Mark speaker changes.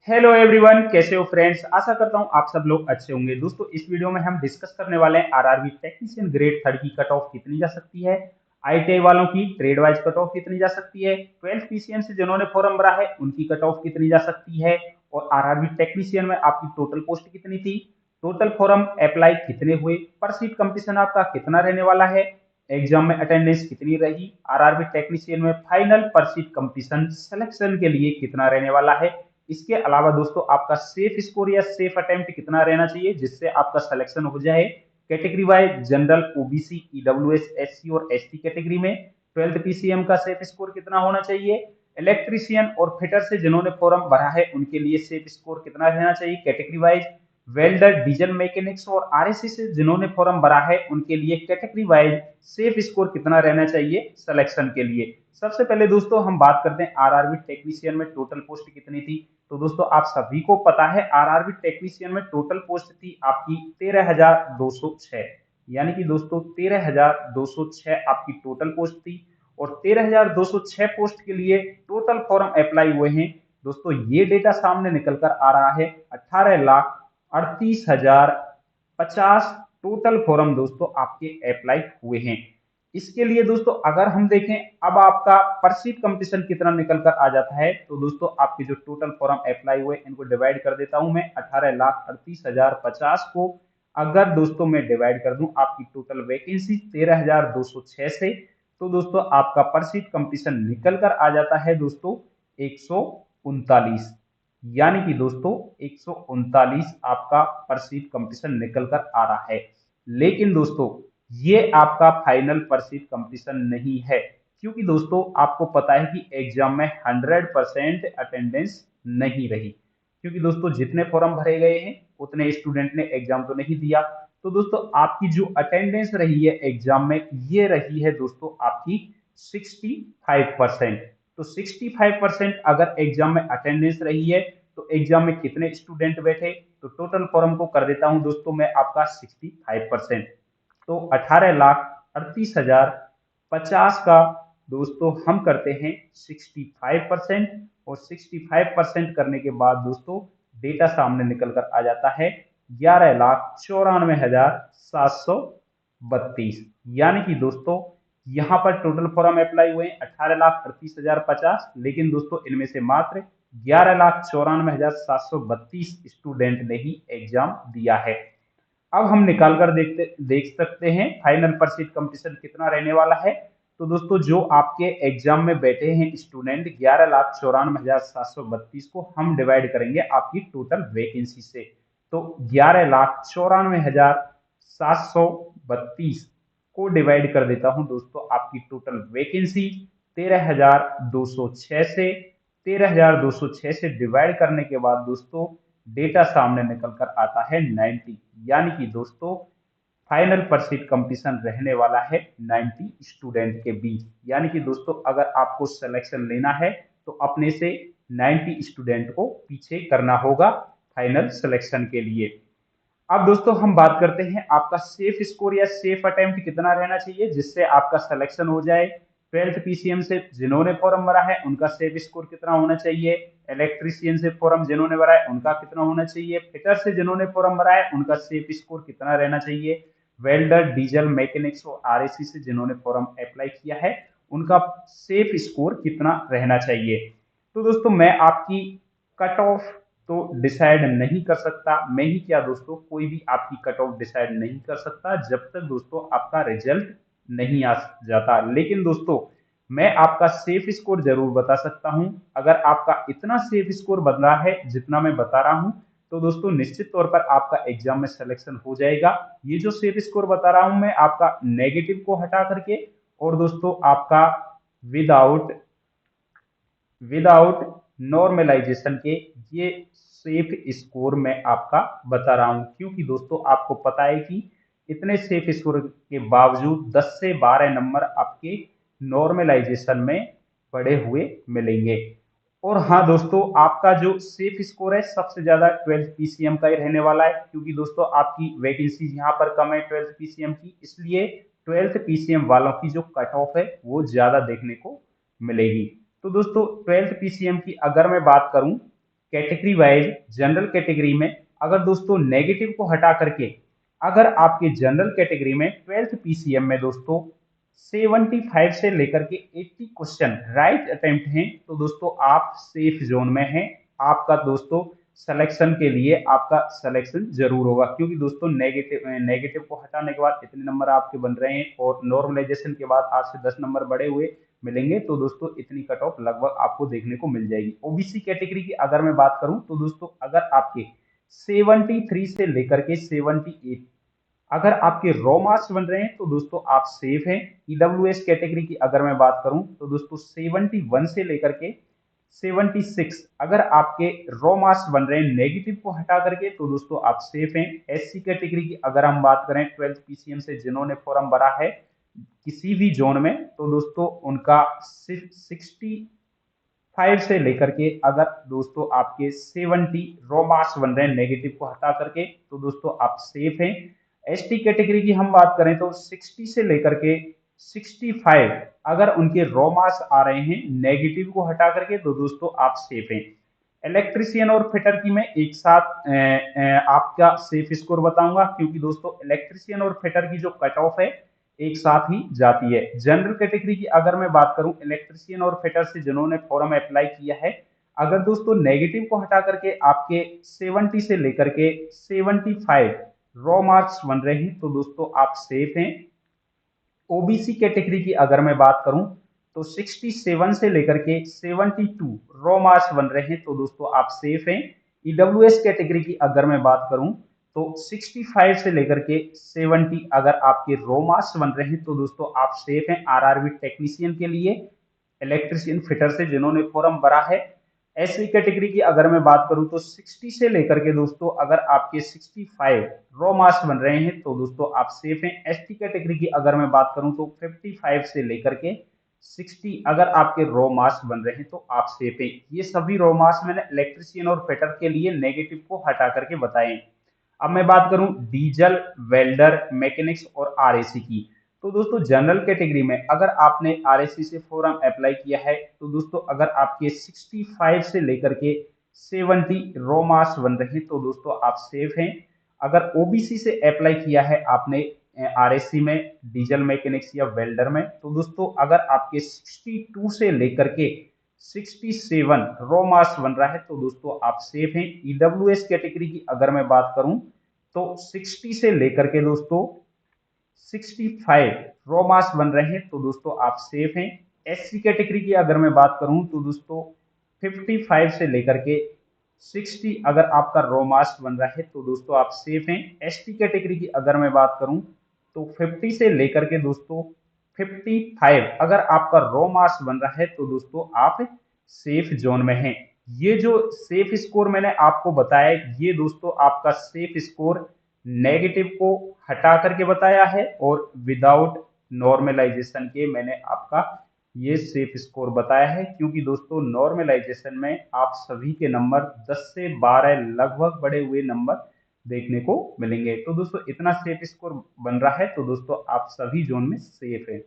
Speaker 1: Hello everyone, कैसे हो friends. आशा करता हूँ आप सब लोग अच्छे होंगे। दोस्तों, इस वीडियो में हम डिस्कस करने वाले हैं आरआरबी टेक्नीशियन ग्रेड थर्ड की कट ऑफ कितनी जा सकती है। आईटीआई वालों की ट्रेड वाइज कट ऑफ कितनी जा सकती है। 12th पीसीएम से जिन्होंने फॉर्म भरा है उनकी कट ऑफ कितनी जा सकती है। और आरआरबी टेक्नीशियन में आपकी टोटल पोस्ट कितनी थी, टोटल फॉर्म अप्लाई कितने हुए, पर सीट कंपटीशन आपका कितना रहने वाला है, एग्जाम में अटेंडेंस कितनी रही, आरआरबी टेक्नीशियन में फाइनल पर सीट कंपटीशन सिलेक्शन के लिए कितना रहने वाला है। इसके अलावा दोस्तों आपका सेफ स्कोर या सेफ अटेम्प्ट कितना रहना चाहिए जिससे आपका सिलेक्शन हो जाए। Category wise general, OBC, EWS, SC और एसटी कैटेगरी में 12th पीसीएम का सेफ स्कोर कितना होना चाहिए। इलेक्ट्रीशियन और फिटर से जिन्होंने फॉर्म भरा है उनके लिए सेफ स्कोर कितना रहना चाहिए category wise. Welder, diesel mechanics और आरएससी से जिन्होंने फॉर्म भरा है उनके लिए कैटेगरी वाइज सेफ स्कोर कितना रहना चाहिए सिलेक्शन के लिए। सबसे पहले दोस्तों हम बात करते हैं आरआरबी टेक्नीशियन में टोटल पोस्ट कितनी थी। तो दोस्तों आप सभी को पता है आरआरबी टेक्नीशियन में टोटल पोस्ट थी आपकी 13,206। यानी कि दोस्तों 13,206 आपकी टोटल पोस्ट थी। और 13,206 पोस्ट के लिए टोटल फॉर्म अप्लाई हुए हैं। दोस्तों ये डेटा सामने निकल कर आ रहा है 18,38,050 टोटल फॉर्म दोस्तों आपके अप्लाई हुए हैं। इसके लिए दोस्तों अगर हम देखें अब आपका पर सीट कंपटीशन कितना निकल कर आ जाता है, तो दोस्तों आपके जो टोटल फॉर्म अप्लाई हुए इनको डिवाइड कर देता हूं मैं 18,38,050 को। अगर दोस्तों मैं डिवाइड कर दूं आपकी टोटल वैकेंसी 13,206 से, तो दोस्तों आपका पर सीट कंपटीशन निकल कर आ जाता है दोस्तों 139। यानी कि दोस्तों 139 आपका पर सीट कंपटीशन निकल कर आ रहा है। लेकिन दोस्तों ये आपका फाइनल पर सीट कंपटीशन नहीं है, क्योंकि दोस्तों आपको पता है कि एग्जाम में 100% अटेंडेंस नहीं रही। क्योंकि दोस्तों जितने फॉर्म भरे गए हैं उतने स्टूडेंट ने एग्जाम तो नहीं दिया। तो दोस्तों आपकी जो अटेंडेंस रही है एग्जाम में ये रही है दोस्तों आपकी 65%। तो 65% अगर एग्जाम में अटेंडेंस रही है तो एग्जाम में कितने स्टूडेंट बैठे, तो टोटल फॉर्म को कर देता हूं दोस्तों मैं आपका 65%। तो 18,38,050 का दोस्तों हम करते हैं 65%। और 65% करने के बाद दोस्तों डेटा सामने निकल कर आ जाता है 11,94,732। यानी कि दोस्तों यहां पर टोटल फॉर्म अप्लाई हुए 18,38,050, लेकिन दोस्तों इनमें से मात्र 11,94,732 स्टूडेंट ने ही एग्जाम दिया है। अब हम निकाल कर देख सकते हैं फाइनल पर सीट कंपटीशन कितना रहने वाला है। तो दोस्तों जो आपके एग्जाम में बैठे हैं स्टूडेंट 11,94,732 को हम डिवाइड करेंगे आपकी टोटल वैकेंसी से। तो 11,94,732 को डिवाइड कर देता हूं दोस्तों आपकी टोटल वैकेंसी 13,206 से। 13,206 से डिवाइड करने के बाद दोस्तों डेटा सामने निकल कर आता है 90। यानी कि दोस्तों फाइनल पर सीट कंपटीशन रहने वाला है 90 स्टूडेंट के बीच। यानी कि दोस्तों अगर आपको सिलेक्शन लेना है तो अपने से 90 स्टूडेंट को पीछे करना होगा फाइनल सिलेक्शन के लिए। अब दोस्तों हम बात करते हैं आपका सेफ स्कोर या सेफ अटेम्प्ट कितना रहना चाहिए जिससे आपका सिलेक्शन हो जाए। 12th पीसीएम से जिन्होंने फॉर्म भरा है उनका सेफ स्कोर कितना होना चाहिए। इलेक्ट्रीशियन से फॉर्म जिन्होंने भरा है उनका कितना होना चाहिए। फिटर से जिन्होंने फॉर्म भरा है उनका सेफ स्कोर कितना रहना चाहिए। वेल्डर, डीजल मैकेनिक्स और आरएसी से जिन्होंने फॉर्म अप्लाई किया है उनका सेफ स्कोर कितना रहना चाहिए। तो दोस्तों मैं आपकी कट ऑफ तो डिसाइड नहीं कर सकता, मैं ही क्या दोस्तों, कोई भी आपकी कट ऑफ डिसाइड नहीं कर सकता जब तक दोस्तों आपका रिजल्ट नहीं आ जाता। लेकिन दोस्तों मैं आपका सेफ स्कोर जरूर बता सकता हूं। अगर आपका इतना सेफ स्कोर बन रहा है जितना मैं बता रहा हूं तो दोस्तों निश्चित तौर पर आपका एग्जाम में सिलेक्शन हो जाएगा। ये जो सेफ स्कोर बता रहा हूं मैं आपका नेगेटिव को हटा करके, और दोस्तों आपका विदाउट विदाउट नॉर्मलाइजेशन के ये सेफ स्कोर मैं आपका बता रहा हूं। क्योंकि दोस्तों आपको पता है कि इतने सेफ स्कोर के बावजूद 10 से 12 नंबर आपके नॉर्मलाइजेशन में पड़े हुए मिलेंगे। और हाँ दोस्तों आपका जो सेफ स्कोर है सबसे ज्यादा 12th पीसीएम का ही रहने वाला है, क्योंकि दोस्तों आपकी वैकेंसी यहाँ पर कम है 12th पीसीएम की, इसलिए 12th पीसीएम वालों की जो कट ऑफ है वो ज्यादा देखने को मिलेगी। तो दोस्तों 12th पीसीएम की अगर मैं बात करूं कैटेगरी वाइज जनरल कैटेगरी में अगर दोस्तों नेगेटिव को हटा करके अगर आपके जनरल कैटेगरी में 12th पीसीएम में दोस्तों 75 से लेकर के 80 क्वेश्चन राइट अटेम्प्ट हैं तो दोस्तों आप सेफ जोन में हैं। आपका दोस्तों सिलेक्शन के लिए आपका सिलेक्शन जरूर होगा, क्योंकि दोस्तों नेगेटिव को हटाने के बाद इतने नंबर आपके बन रहे हैं और नॉर्मलाइजेशन के बाद 8 से 10 नंबर बढ़े हुए मिलेंगे, तो दोस्तों इतनी कट ऑफ लगभग आपको देखने को मिल जाएगी। ओबीसी कैटेगरी की अगर मैं बात करूं तो दोस्तों अगर आपके 73 से लेकर के 78 अगर आपके रॉ मार्क्स बन रहे हैं तो दोस्तों आप सेफ हैं। ईडब्ल्यूएस कैटेगरी की अगर मैं बात करूं तो दोस्तों 71 से लेकर के 76 अगर आपके रॉ मार्क्स बन रहे हैं नेगेटिव को हटा करके तो दोस्तों आप सेफ हैं। एससी कैटेगरी की अगर हम बात करें 12th पीसीएम से जिन्होंने फॉर्म भरा है किसी भी जोन में तो दोस्तों उनका 65 से लेकर के अगर दोस्तों आपके 70 रॉ मार्क्स बन रहे हैं नेगेटिव को हटा करके तो दोस्तों आप सेफ हैं। एसटी कैटेगरी की हम बात करें तो 60 से लेकर के 65 अगर उनके रॉ मार्क्स आ रहे हैं नेगेटिव को हटा करके तो दोस्तों आप सेफ हैं। इलेक्ट्रीशियन और फिटर की मैं एक साथ आपका सेफ स्कोर बताऊंगा, क्योंकि दोस्तों इलेक्ट्रीशियन और फिटर की जो कट ऑफ है एक साथ ही जाती है। जनरल कैटेगरी की अगर मैं बात करूं इलेक्ट्रीशियन और फिटर से जिन्होंने फॉर्म अप्लाई किया है अगर दोस्तों नेगेटिव को हटा करके आपके 70 से लेकर के 75 रॉ मार्क्स बन रहे हैं तो दोस्तों आप सेफ हैं। ओबीसी कैटेगरी की अगर मैं बात करूं तो 67 से लेकर के 72 रॉ मार्क्स बन रहे हैं तो दोस्तों आप सेफ हैं। ईडब्ल्यूएस कैटेगरी की अगर मैं बात करूं तो 65 से लेकर के 70 अगर आपके रॉ मार्क्स बन रहे हैं तो दोस्तों आप सेफ हैं आरआरबी टेक्नीशियन के लिए। इलेक्ट्रीशियन फिटर से जिन्होंने फॉर्म भरा है। एससी कैटेगरी की अगर मैं बात करूं तो 60 से लेकर के दोस्तों अगर आपके 65 रॉ मार्क्स बन रहे हैं तो दोस्तों आप सेफ हैं। एसटी कैटेगरी की अगर मैं बात करूं तो 55 से लेकर के 60 अगर आपके रॉ मार्क्स बन रहे हैं तो आप सेफ हैं। ये सभी रॉ मार्क्स मैंने इलेक्ट्रीशियन और फिटर के लिए नेगेटिव को हटा करके बताए। अब मैं बात करूं डीजल वेल्डर मैकेनिक्स और आरएसी की तो दोस्तों जनरल कैटेगरी में अगर आपने आरएसी से फॉर्म अप्लाई किया है तो दोस्तों अगर आपके 65 से लेकर के 70 रॉ मार्क्स बन रहे हैं तो दोस्तों आप सेफ हैं। अगर ओबीसी से अप्लाई किया है आपने आरएसी में डीजल मैकेनिक्स या वेल्डर में तो दोस्तों अगर आपके 62 से लेकर के 67 रॉ मार्क्स बन रहा है तो दोस्तों आप सेफ हैं। ईडब्ल्यूएस कैटेगरी की अगर मैं बात करूं तो 60 से लेकर के दोस्तों 65 रॉ मार्क्स बन रहे हैं तो दोस्तों आप सेफ हैं। एससी कैटेगरी की अगर मैं बात करूं तो दोस्तों 55 से लेकर के 60 अगर आपका रॉ मार्क्स बन रहा है तो दोस्तों आप सेफ हैं। एसटी कैटेगरी की अगर मैं बात करूं तो 50 से लेकर के दोस्तों 55 अगर आपका रॉ मार्क्स बन रहा है तो दोस्तों आप सेफ जोन में हैं। ये जो सेफ स्कोर मैंने आपको बताया ये दोस्तों आपका सेफ स्कोर नेगेटिव को हटा करके बताया है और विदाउट नॉर्मलाइजेशन के मैंने आपका ये सेफ स्कोर बताया है, क्योंकि दोस्तों नॉर्मलाइजेशन में आप सभी के नंबर 10 से 12 लगभग बढ़े हुए नंबर देखने को मिलेंगे। तो दोस्तों इतना सेफ स्कोर बन रहा है तो दोस्तों आप सभी जोन में सेफ है।